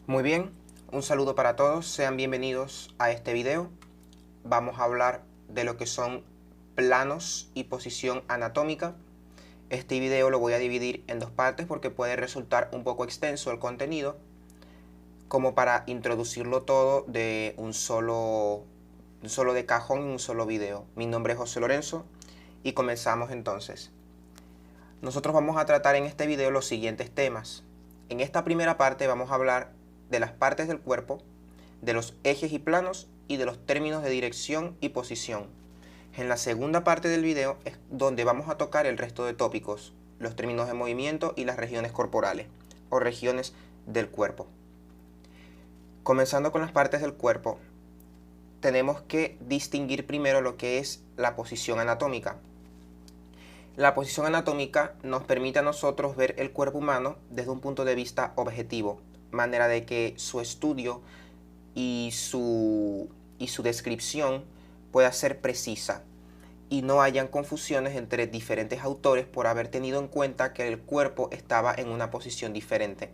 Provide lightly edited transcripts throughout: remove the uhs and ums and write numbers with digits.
Muy bien, un saludo para todos, sean bienvenidos a este video. Vamos a hablar de lo que son planos y posición anatómica. Este video lo voy a dividir en dos partes porque puede resultar un poco extenso el contenido, como para introducirlo todo de un solo de cajón en un solo video. Mi nombre es José Lorenzo y comenzamos entonces. Nosotros vamos a tratar en este video los siguientes temas. En esta primera parte vamos a hablar de las partes del cuerpo, de los ejes y planos y de los términos de dirección y posición. En la segunda parte del video es donde vamos a tocar el resto de tópicos, los términos de movimiento y las regiones corporales o regiones del cuerpo. Comenzando con las partes del cuerpo, tenemos que distinguir primero lo que es la posición anatómica. La posición anatómica nos permite a nosotros ver el cuerpo humano desde un punto de vista objetivo, manera de que su estudio y su descripción pueda ser precisa y no hayan confusiones entre diferentes autores por haber tenido en cuenta que el cuerpo estaba en una posición diferente.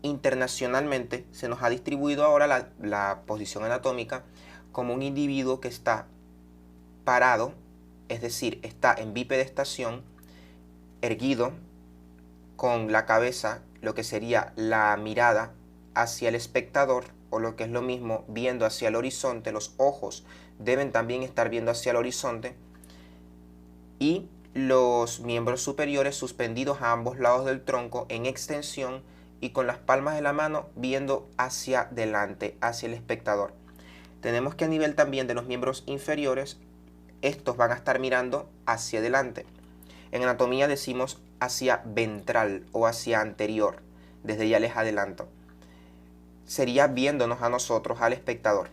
Internacionalmente se nos ha distribuido ahora la posición anatómica como un individuo que está parado, es decir, está en bipedestación, erguido, con la cabeza, lo que sería la mirada hacia el espectador, o lo que es lo mismo, viendo hacia el horizonte. Los ojos deben también estar viendo hacia el horizonte, y los miembros superiores suspendidos a ambos lados del tronco en extensión y con las palmas de la mano viendo hacia delante, hacia el espectador. Tenemos que a nivel también de los miembros inferiores, estos van a estar mirando hacia adelante. En anatomía decimos hacia ventral o hacia anterior, desde ya les adelanto. Sería viéndonos a nosotros, al espectador.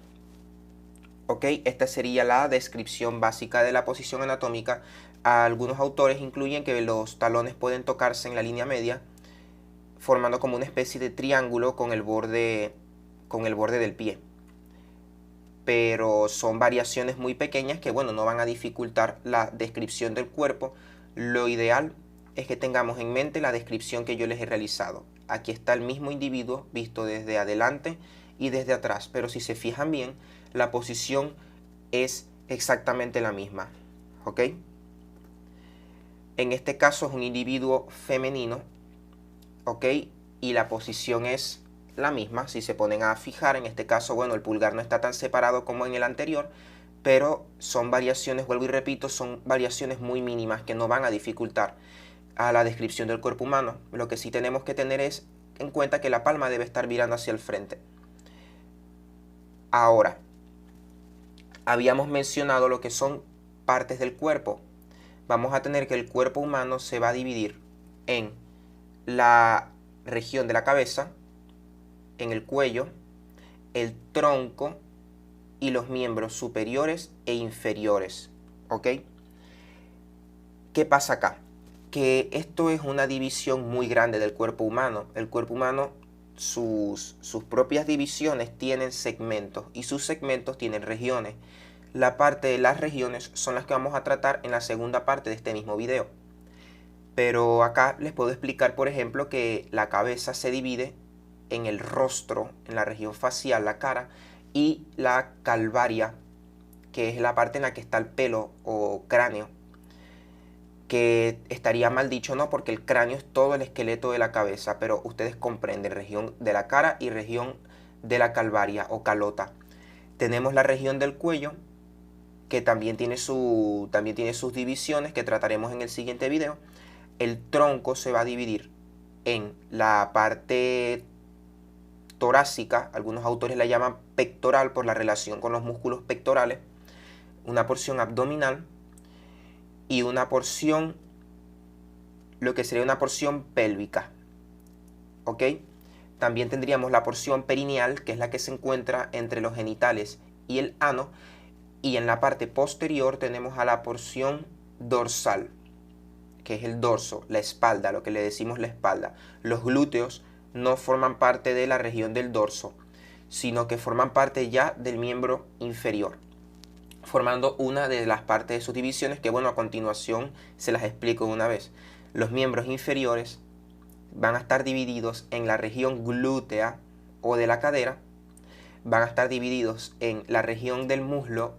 Ok, esta sería la descripción básica de la posición anatómica. Algunos autores incluyen que los talones pueden tocarse en la línea media, formando como una especie de triángulo con el borde del pie. Pero son variaciones muy pequeñas que, bueno, no van a dificultar la descripción del cuerpo. Lo ideal es que tengamos en mente la descripción que yo les he realizado. Aquí está el mismo individuo visto desde adelante y desde atrás, pero si se fijan bien, la posición es exactamente la misma, ¿ok? En este caso es un individuo femenino, ¿ok? Y la posición es la misma. Si se ponen a fijar, en este caso, bueno, el pulgar no está tan separado como en el anterior, pero son variaciones, vuelvo y repito, son variaciones muy mínimas que no van a dificultar a la descripción del cuerpo humano. Lo que sí tenemos que tener es en cuenta que la palma debe estar mirando hacia el frente. Ahora, habíamos mencionado lo que son partes del cuerpo. Vamos a tener que el cuerpo humano se va a dividir en la región de la cabeza, en el cuello, el tronco y los miembros superiores e inferiores, ¿ok? ¿Qué pasa acá? Que esto es una división muy grande del cuerpo humano. El cuerpo humano, sus propias divisiones tienen segmentos y sus segmentos tienen regiones. La parte de las regiones son las que vamos a tratar en la segunda parte de este mismo video. Pero acá les puedo explicar, por ejemplo, que la cabeza se divide en el rostro, en la región facial, la cara, y la calvaria, que es la parte en la que está el pelo o cráneo, que estaría mal dicho, ¿no? Porque el cráneo es todo el esqueleto de la cabeza, pero ustedes comprenden, región de la cara y región de la calvaria o calota. Tenemos la región del cuello, que también tiene sus divisiones que trataremos en el siguiente video. El tronco se va a dividir en la parte torácica, algunos autores la llaman pectoral por la relación con los músculos pectorales, una porción abdominal y una porción, lo que sería una porción pélvica, ¿ok? También tendríamos la porción perineal, que es la que se encuentra entre los genitales y el ano, y en la parte posterior tenemos a la porción dorsal, que es el dorso, la espalda, lo que le decimos la espalda. Los glúteos no forman parte de la región del dorso, sino que forman parte ya del miembro inferior, formando una de las partes de sus divisiones que, bueno, a continuación se las explico de una vez. Los miembros inferiores van a estar divididos en la región glútea, o de la cadera van a estar divididos en la región del muslo,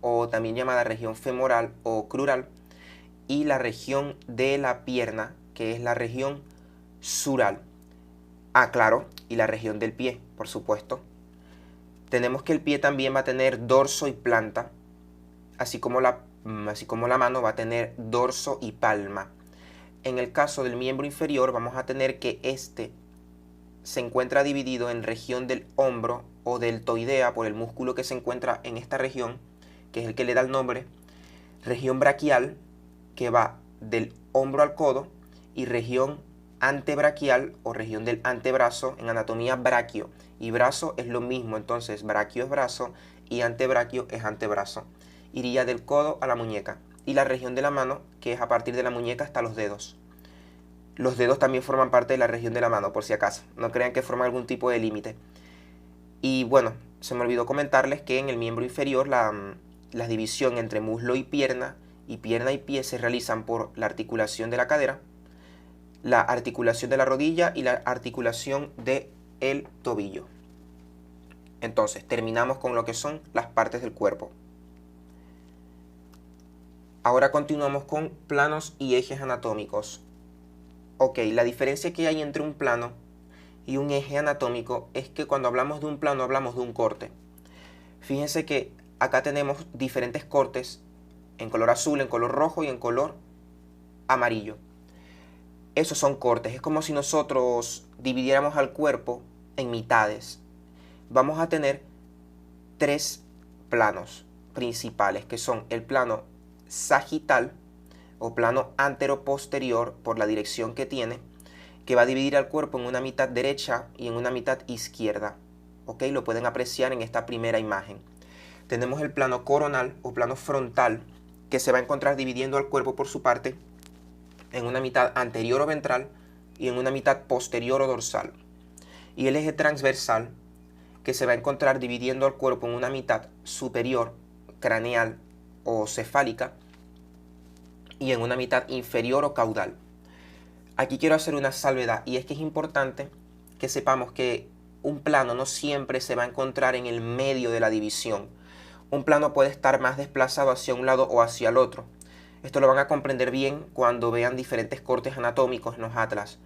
o también llamada región femoral o crural, y la región de la pierna, que es la región sural. Ah, claro, y la región del pie, por supuesto. Tenemos que el pie también va a tener dorso y planta, así como la mano va a tener dorso y palma. En el caso del miembro inferior vamos a tener que este se encuentra dividido en región del hombro o deltoidea por el músculo que se encuentra en esta región, que es el que le da el nombre, región braquial, que va del hombro al codo, y región antebraquial o región del antebrazo, en anatomía braquio, y brazo es lo mismo, entonces braquio es brazo y antebraquio es antebrazo. Iría del codo a la muñeca, y la región de la mano, que es a partir de la muñeca hasta los dedos. Los dedos también forman parte de la región de la mano, por si acaso, no crean que forman algún tipo de límite. Y bueno, se me olvidó comentarles que en el miembro inferior la división entre muslo y pierna y pie se realizan por la articulación de la cadera, la articulación de la rodilla y la articulación del tobillo. Entonces, terminamos con lo que son las partes del cuerpo. Ahora continuamos con planos y ejes anatómicos. Ok, la diferencia que hay entre un plano y un eje anatómico es que cuando hablamos de un plano hablamos de un corte. Fíjense que acá tenemos diferentes cortes en color azul, en color rojo y en color amarillo. Esos son cortes, es como si nosotros dividiéramos al cuerpo en mitades. Vamos a tener tres planos principales, que son el plano sagital o plano antero-posterior por la dirección que tiene, que va a dividir al cuerpo en una mitad derecha y en una mitad izquierda. ¿Ok? Lo pueden apreciar en esta primera imagen. Tenemos el plano coronal o plano frontal, que se va a encontrar dividiendo al cuerpo por su parte en una mitad anterior o ventral y en una mitad posterior o dorsal. Y el eje transversal, que se va a encontrar dividiendo al cuerpo en una mitad superior, craneal o cefálica, y en una mitad inferior o caudal. Aquí quiero hacer una salvedad, y es que es importante que sepamos que un plano no siempre se va a encontrar en el medio de la división. Un plano puede estar más desplazado hacia un lado o hacia el otro. Esto lo van a comprender bien cuando vean diferentes cortes anatómicos en los atlas.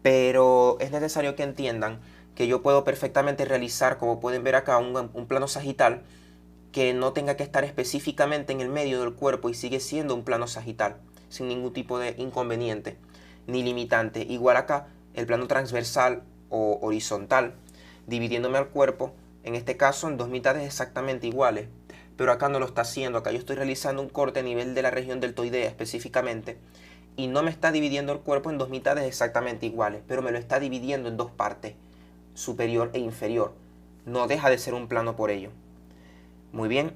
Pero es necesario que entiendan que yo puedo perfectamente realizar, como pueden ver acá, un plano sagital que no tenga que estar específicamente en el medio del cuerpo y sigue siendo un plano sagital, sin ningún tipo de inconveniente ni limitante. Igual acá, el plano transversal o horizontal, dividiéndome al cuerpo, en este caso en dos mitades exactamente iguales, pero acá no lo está haciendo. Acá yo estoy realizando un corte a nivel de la región deltoidea específicamente, y no me está dividiendo el cuerpo en dos mitades exactamente iguales, pero me lo está dividiendo en dos partes, superior e inferior. No deja de ser un plano por ello. Muy bien,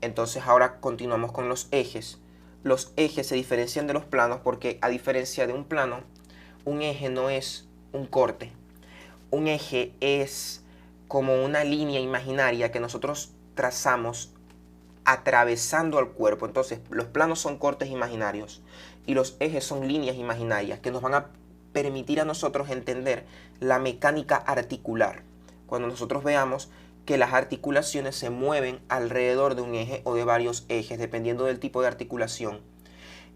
entonces ahora continuamos con los ejes. Los ejes se diferencian de los planos porque, a diferencia de un plano, un eje no es un corte. Un eje es como una línea imaginaria que nosotros trazamos atravesando al cuerpo. Entonces, los planos son cortes imaginarios y los ejes son líneas imaginarias que nos van a permitir a nosotros entender la mecánica articular. Cuando nosotros veamos que las articulaciones se mueven alrededor de un eje o de varios ejes, dependiendo del tipo de articulación.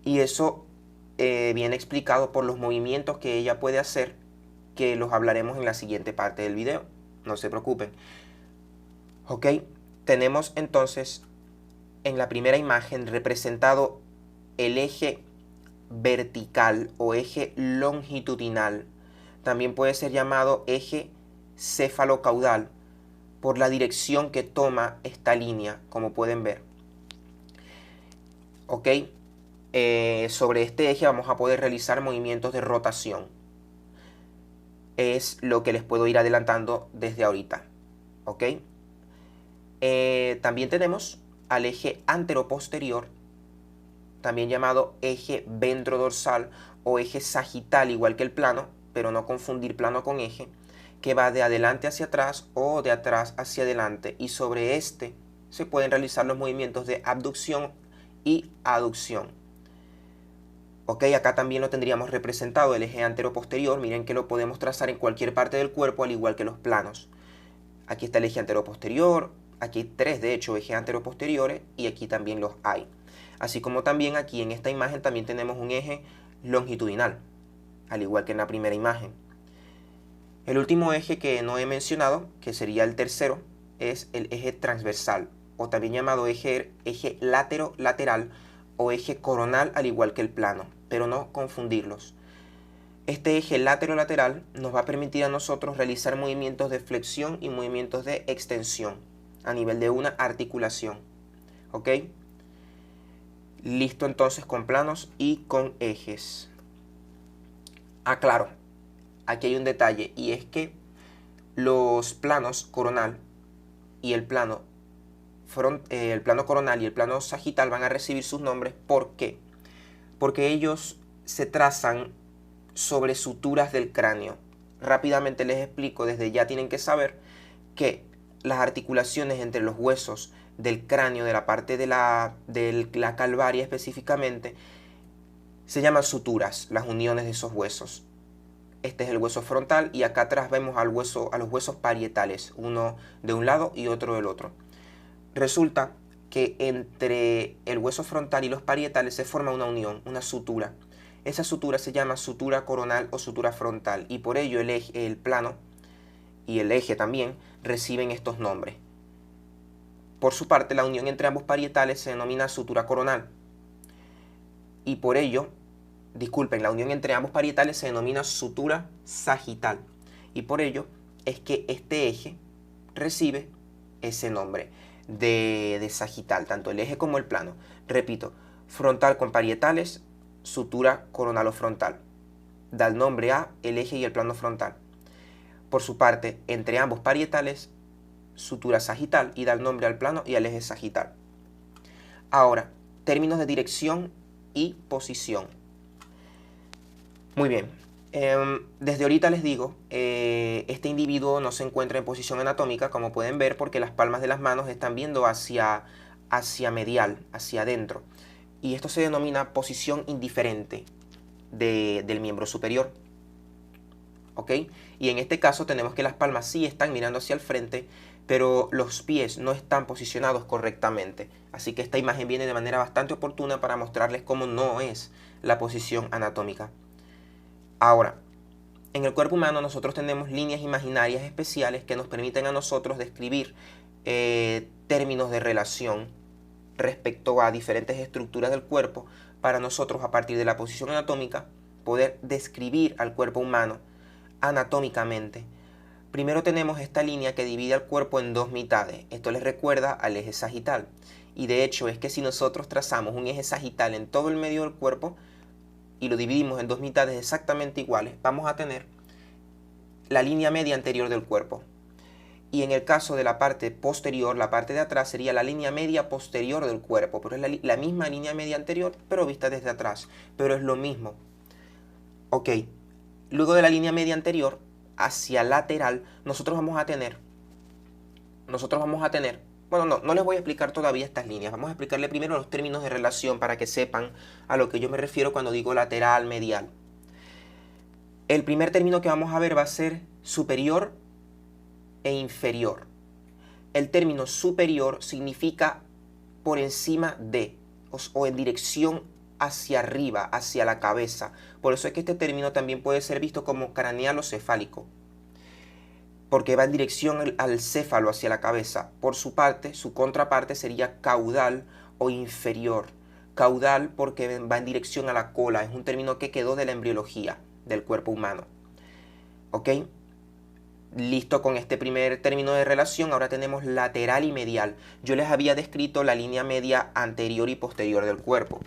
Y eso viene explicado por los movimientos que ella puede hacer, que los hablaremos en la siguiente parte del video. No se preocupen. Ok, tenemos entonces en la primera imagen representado el eje vertical o eje longitudinal. También puede ser llamado eje cefalocaudal, por la dirección que toma esta línea, como pueden ver. Ok, sobre este eje vamos a poder realizar movimientos de rotación. Es lo que les puedo ir adelantando desde ahorita. Ok, también tenemos al eje anteroposterior, también llamado eje ventrodorsal o eje sagital, igual que el plano, pero no confundir plano con eje, que va de adelante hacia atrás o de atrás hacia adelante, y sobre este se pueden realizar los movimientos de abducción y aducción. Ok, acá también lo tendríamos representado el eje anteroposterior. Miren que lo podemos trazar en cualquier parte del cuerpo, al igual que los planos. Aquí está el eje anteroposterior, aquí hay 3 de hecho ejes anteroposteriores y aquí también los hay. Así como también aquí en esta imagen también tenemos un eje longitudinal, al igual que en la primera imagen. El último eje que no he mencionado, que sería el tercero, es el eje transversal, o también llamado eje lateral o eje coronal, al igual que el plano, pero no confundirlos. Este eje lateral nos va a permitir a nosotros realizar movimientos de flexión y movimientos de extensión a nivel de una articulación. ¿Ok? Listo entonces con planos y con ejes. Aclaro, aquí hay un detalle y es que los planos coronal y el plano coronal y el plano sagital van a recibir sus nombres. ¿Por qué? Porque ellos se trazan sobre suturas del cráneo. Rápidamente les explico, desde ya tienen que saber que las articulaciones entre los huesos del cráneo, de la parte de la calvaria específicamente, se llaman suturas, las uniones de esos huesos. Este es el hueso frontal y acá atrás vemos a los huesos parietales, uno de un lado y otro del otro. Resulta que entre el hueso frontal y los parietales se forma una unión, una sutura. Esa sutura se llama sutura coronal o sutura frontal y por ello el plano y el eje también reciben estos nombres. Por su parte, la unión entre ambos parietales se denomina sutura coronal y por ello, disculpen, la unión entre ambos parietales se denomina sutura sagital y por ello es que este eje recibe ese nombre de sagital, tanto el eje como el plano. Repito, frontal con parietales, sutura coronal o frontal. Da el nombre a el eje y el plano frontal. Por su parte, entre ambos parietales, sutura sagital y da el nombre al plano y al eje sagital. Ahora, términos de dirección y posición. Muy bien. Desde ahorita les digo, este individuo no se encuentra en posición anatómica, como pueden ver, porque las palmas de las manos están viendo hacia medial, hacia adentro. Y esto se denomina posición indiferente del miembro superior. ¿Ok? Y en este caso tenemos que las palmas sí están mirando hacia el frente, pero los pies no están posicionados correctamente. Así que esta imagen viene de manera bastante oportuna para mostrarles cómo no es la posición anatómica. Ahora, en el cuerpo humano nosotros tenemos líneas imaginarias especiales que nos permiten a nosotros describir términos de relación respecto a diferentes estructuras del cuerpo para nosotros, a partir de la posición anatómica, poder describir al cuerpo humano anatómicamente. Primero tenemos esta línea que divide al cuerpo en dos mitades. Esto les recuerda al eje sagital. Y de hecho es que si nosotros trazamos un eje sagital en todo el medio del cuerpo y lo dividimos en dos mitades exactamente iguales, vamos a tener la línea media anterior del cuerpo. Y en el caso de la parte posterior, la parte de atrás sería la línea media posterior del cuerpo, pero es la misma línea media anterior, pero vista desde atrás, pero es lo mismo. Ok, luego de la línea media anterior, hacia lateral, nosotros vamos a tener, bueno, no les voy a explicar todavía estas líneas, vamos a explicarle primero los términos de relación para que sepan a lo que yo me refiero cuando digo lateral, medial. El primer término que vamos a ver va a ser superior e inferior. El término superior significa por encima de o en dirección hacia arriba, hacia la cabeza. Por eso es que este término también puede ser visto como craneal o cefálico, porque va en dirección al céfalo, hacia la cabeza. Por su parte, su contraparte sería caudal o inferior. Caudal porque va en dirección a la cola, es un término que quedó de la embriología del cuerpo humano. ¿Ok? Listo con este primer término de relación, ahora tenemos lateral y medial. Yo les había descrito la línea media anterior y posterior del cuerpo.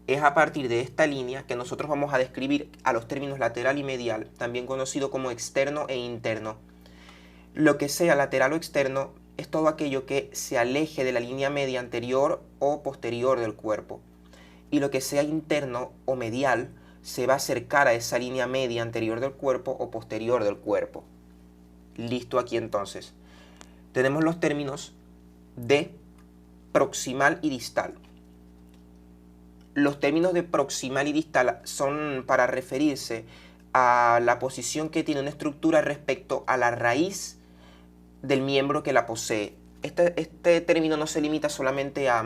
Es a partir de esta línea que nosotros vamos a describir a los términos lateral y medial, también conocido como externo e interno. Lo que sea lateral o externo es todo aquello que se aleje de la línea media anterior o posterior del cuerpo. Y lo que sea interno o medial se va a acercar a esa línea media anterior del cuerpo o posterior del cuerpo. Listo aquí entonces. Tenemos los términos de proximal y distal. los términos de proximal y distal son para referirse a la posición que tiene una estructura respecto a la raíz del miembro que la posee. Este término no se limita solamente a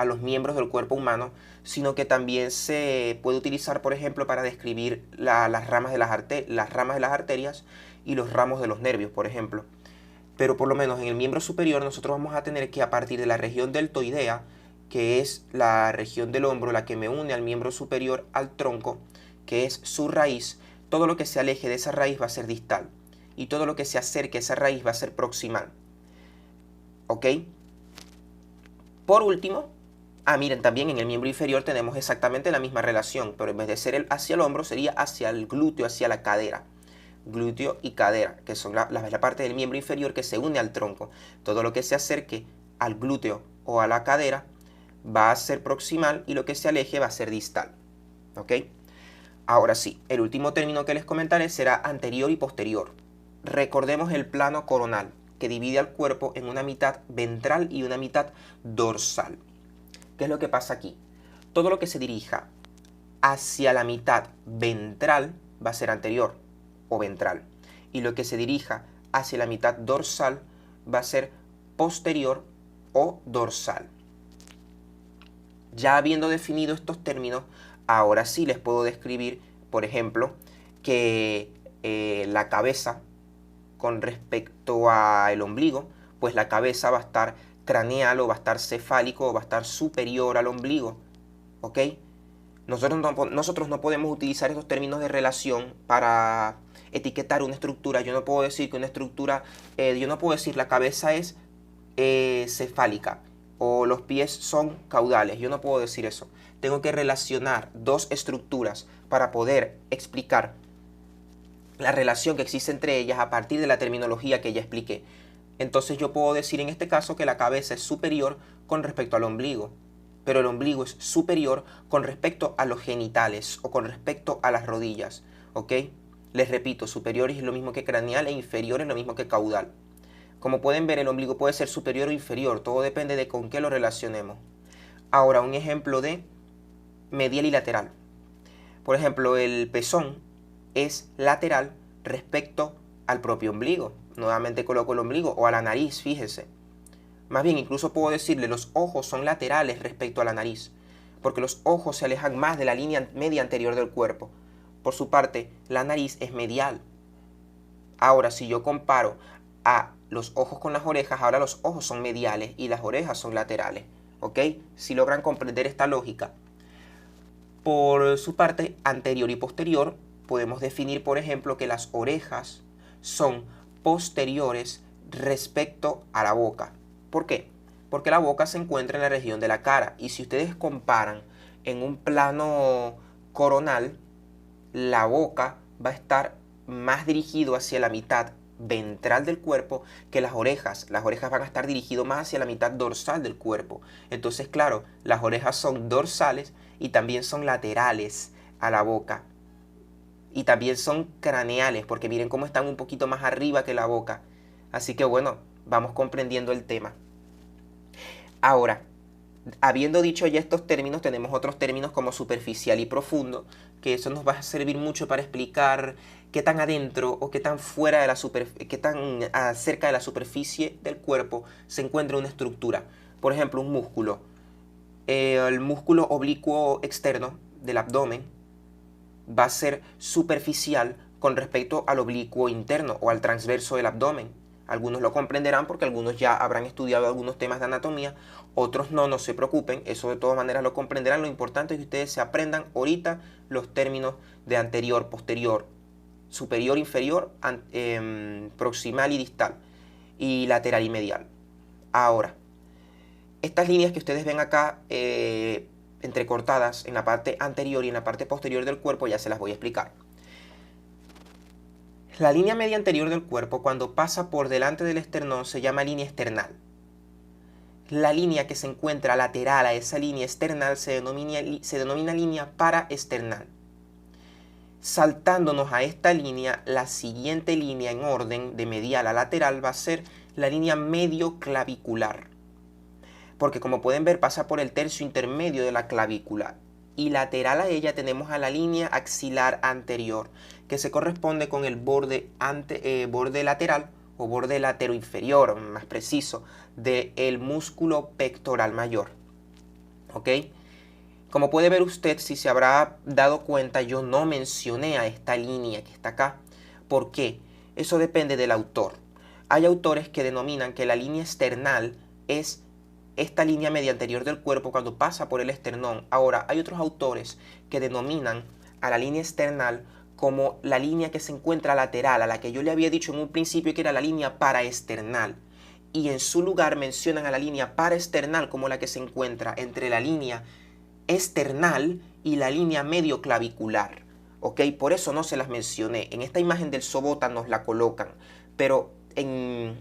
los miembros del cuerpo humano, sino que también se puede utilizar, por ejemplo, para describir las ramas de las arterias y los ramos de los nervios, por ejemplo. Pero por lo menos en el miembro superior nosotros vamos a tener que, a partir de la región deltoidea, que es la región del hombro, la que me une al miembro superior al tronco, que es su raíz, todo lo que se aleje de esa raíz va a ser distal y todo lo que se acerque a esa raíz va a ser proximal. ¿Ok? Por último, miren, también en el miembro inferior tenemos exactamente la misma relación, pero en vez de ser hacia el hombro, sería hacia el glúteo, hacia la cadera. Glúteo y cadera, que son la parte del miembro inferior que se une al tronco. Todo lo que se acerque al glúteo o a la cadera va a ser proximal y lo que se aleje va a ser distal. ¿Ok? Ahora sí, el último término que les comentaré será anterior y posterior. Recordemos el plano coronal, que divide al cuerpo en una mitad ventral y una mitad dorsal. ¿Qué es lo que pasa aquí? Todo lo que se dirija hacia la mitad ventral va a ser anterior o ventral. Y lo que se dirija hacia la mitad dorsal va a ser posterior o dorsal. Ya habiendo definido estos términos, ahora sí les puedo describir, por ejemplo, que la cabeza con respecto al ombligo, pues la cabeza va a estar craneal o va a estar cefálico o va a estar superior al ombligo. ¿Ok? Nosotros no podemos utilizar estos términos de relación para etiquetar una estructura. Yo no puedo decir que una estructura, yo no puedo decir la cabeza es cefálica o los pies son caudales. Yo no puedo decir eso. Tengo que relacionar dos estructuras para poder explicar la relación que existe entre ellas a partir de la terminología que ya expliqué. Entonces yo puedo decir en este caso que la cabeza es superior con respecto al ombligo, pero el ombligo es superior con respecto a los genitales o con respecto a las rodillas. ¿Ok? Les repito, superior es lo mismo que craneal e inferior es lo mismo que caudal. Como pueden ver, el ombligo puede ser superior o inferior, todo depende de con qué lo relacionemos. Ahora, un ejemplo de medial y lateral. Por ejemplo, el pezón es lateral respecto al propio ombligo. Nuevamente coloco el ombligo o a la nariz, fíjense. Más bien, incluso puedo decirle los ojos son laterales respecto a la nariz, porque los ojos se alejan más de la línea media anterior del cuerpo. Por su parte, la nariz es medial. Ahora, si yo comparo a los ojos con las orejas, ahora los ojos son mediales y las orejas son laterales. ¿Ok? Si logran comprender esta lógica. Por su parte anterior y posterior, podemos definir, por ejemplo, que las orejas son posteriores respecto a la boca. ¿Por qué? Porque la boca se encuentra en la región de la cara. Y si ustedes comparan en un plano coronal, la boca va a estar más dirigido hacia la mitad ventral del cuerpo que las orejas. Las orejas van a estar dirigidas más hacia la mitad dorsal del cuerpo. Entonces, claro, las orejas son dorsales y también son laterales a la boca. Y también son craneales, porque miren cómo están un poquito más arriba que la boca. Así que bueno, vamos comprendiendo el tema. Ahora, habiendo dicho ya estos términos, tenemos otros términos como superficial y profundo, que eso nos va a servir mucho para explicar qué tan adentro o qué tan fuera de la qué tan cerca de la superficie del cuerpo se encuentra una estructura. Por ejemplo, un músculo. El músculo oblicuo externo del abdomen va a ser superficial con respecto al oblicuo interno o al transverso del abdomen. Algunos lo comprenderán porque algunos ya habrán estudiado algunos temas de anatomía, otros no, no se preocupen, eso de todas maneras lo comprenderán. Lo importante es que ustedes se aprendan ahorita los términos de anterior, posterior, superior, inferior, proximal y distal, y lateral y medial. Ahora, estas líneas que ustedes ven acá entrecortadas en la parte anterior y en la parte posterior del cuerpo ya se las voy a explicar. La línea media anterior del cuerpo, cuando pasa por delante del esternón, se llama línea esternal. La línea que se encuentra lateral a esa línea esternal se denomina línea paraesternal. Saltándonos a esta línea, la siguiente línea en orden de medial a lateral va a ser la línea medioclavicular. porque como pueden ver pasa por el tercio intermedio de la clavícula y lateral a ella tenemos a la línea axilar anterior, que se corresponde con el borde lateral o borde lateroinferior, más preciso, del músculo pectoral mayor. ¿Ok? Como puede ver usted, si se habrá dado cuenta, yo no mencioné a esta línea que está acá. ¿Por qué? Eso depende del autor. Hay autores que denominan que la línea esternal es esta línea media anterior del cuerpo cuando pasa por el esternón. Ahora, hay otros autores que denominan a la línea esternal como la línea que se encuentra lateral, a la que yo le había dicho en un principio que era la línea paraesternal. Y en su lugar mencionan a la línea paraesternal como la que se encuentra entre la línea esternal y la línea medio clavicular. ¿Ok? Por eso no se las mencioné. En esta imagen del Sobota nos la colocan, pero en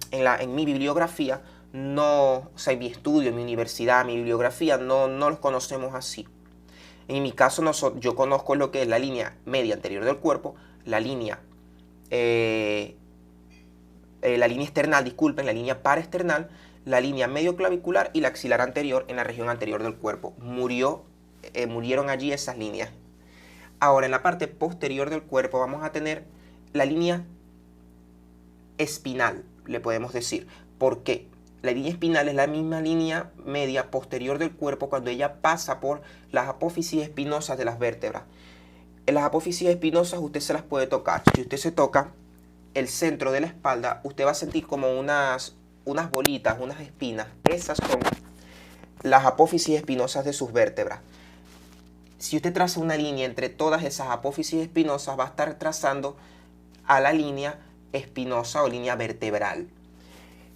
mi bibliografía no, o sea, en mi estudio, en mi universidad, mi bibliografía, no los conocemos así. En mi caso, yo conozco lo que es la línea media anterior del cuerpo, la línea esternal, disculpen, la línea paraesternal, la línea medio clavicular y la axilar anterior en la región anterior del cuerpo. Murieron allí esas líneas. Ahora, en la parte posterior del cuerpo vamos a tener la línea espinal, le podemos decir. ¿Por qué? La línea espinal es la misma línea media posterior del cuerpo cuando ella pasa por las apófisis espinosas de las vértebras. En las apófisis espinosas usted se las puede tocar. Si usted se toca el centro de la espalda, usted va a sentir como unas bolitas, unas espinas. Esas son las apófisis espinosas de sus vértebras. Si usted traza una línea entre todas esas apófisis espinosas, va a estar trazando a la línea espinosa o línea vertebral.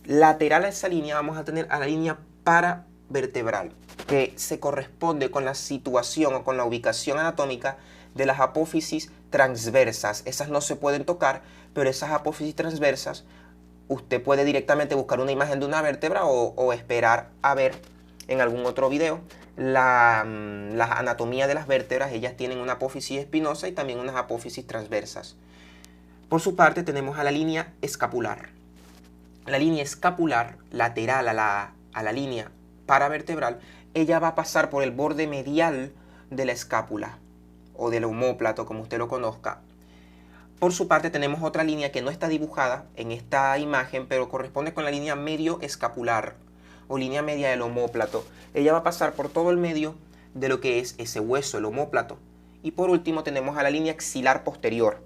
Lateral a esa línea vamos a tener a la línea paravertebral, que se corresponde con la situación o con la ubicación anatómica de las apófisis transversas. Esas no se pueden tocar, pero esas apófisis transversas usted puede directamente buscar una imagen de una vértebra o esperar a ver en algún otro video la anatomía de las vértebras. Ellas tienen una apófisis espinosa y también unas apófisis transversas. Por su parte tenemos a la línea escapular. La línea escapular lateral a la línea paravertebral, ella va a pasar por el borde medial de la escápula o del omóplato, como usted lo conozca. Por su parte tenemos otra línea que no está dibujada en esta imagen, pero corresponde con la línea medio escapular o línea media del omóplato. Ella va a pasar por todo el medio de lo que es ese hueso, el omóplato. Y por último tenemos a la línea axilar posterior.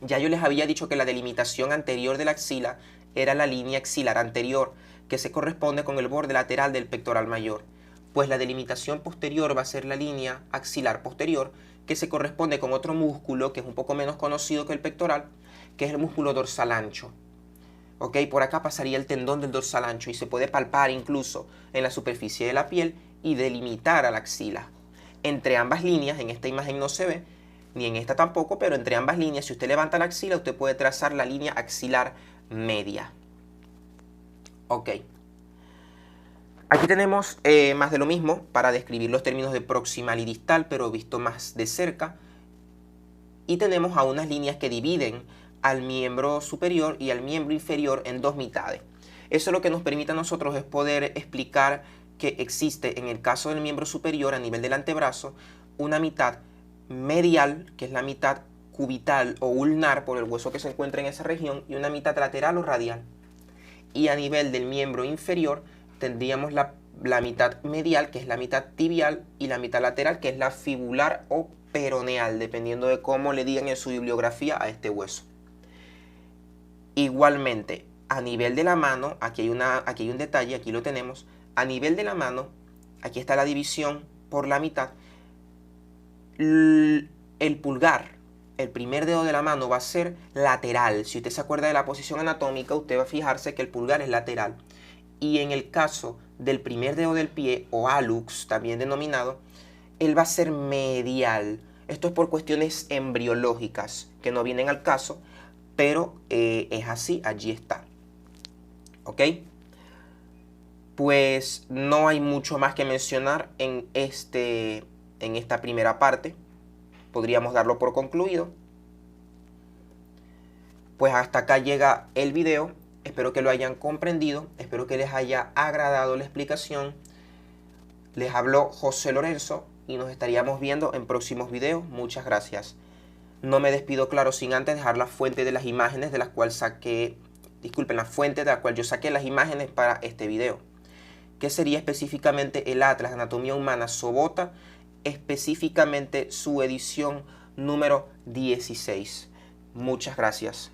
Ya yo les había dicho que la delimitación anterior de la axila era la línea axilar anterior, que se corresponde con el borde lateral del pectoral mayor. Pues la delimitación posterior va a ser la línea axilar posterior, que se corresponde con otro músculo que es un poco menos conocido que el pectoral, que es el músculo dorsal ancho. ¿Ok? Por acá pasaría el tendón del dorsal ancho y se puede palpar incluso en la superficie de la piel y delimitar a la axila. Entre ambas líneas, en esta imagen no se ve, ni en esta tampoco, pero entre ambas líneas, si usted levanta la axila, usted puede trazar la línea axilar media. Ok. Aquí tenemos más de lo mismo para describir los términos de proximal y distal, pero visto más de cerca. Y tenemos a unas líneas que dividen al miembro superior y al miembro inferior en dos mitades. Eso lo que nos permite a nosotros es poder explicar que existe en el caso del miembro superior a nivel del antebrazo una mitad medial, que es la mitad cubital o ulnar por el hueso que se encuentra en esa región, y una mitad lateral o radial. Y a nivel del miembro inferior tendríamos la mitad medial, que es la mitad tibial, y la mitad lateral, que es la fibular o peroneal, dependiendo de cómo le digan en su bibliografía a este hueso. Igualmente, a nivel de la mano, aquí hay un detalle, aquí lo tenemos, a nivel de la mano, aquí está la división por la mitad. El pulgar, el primer dedo de la mano, va a ser lateral. Si usted se acuerda de la posición anatómica, usted va a fijarse que el pulgar es lateral. Y en el caso del primer dedo del pie, o hallux, también denominado, él va a ser medial. Esto es por cuestiones embriológicas que no vienen al caso, pero es así, allí está. ¿Ok? Pues no hay mucho más que mencionar en esta primera parte. Podríamos darlo por concluido. Pues hasta acá llega el video. Espero que lo hayan comprendido, espero que les haya agradado la explicación. Les habló José Lorenzo y nos estaríamos viendo en próximos videos. Muchas gracias. No me despido, claro, sin antes dejar la fuente de las imágenes de las cuales saqué, disculpen, la fuente de la cual yo saqué las imágenes para este video, que sería específicamente el Atlas de Anatomía Humana Sobota, específicamente su edición número 16. Muchas gracias.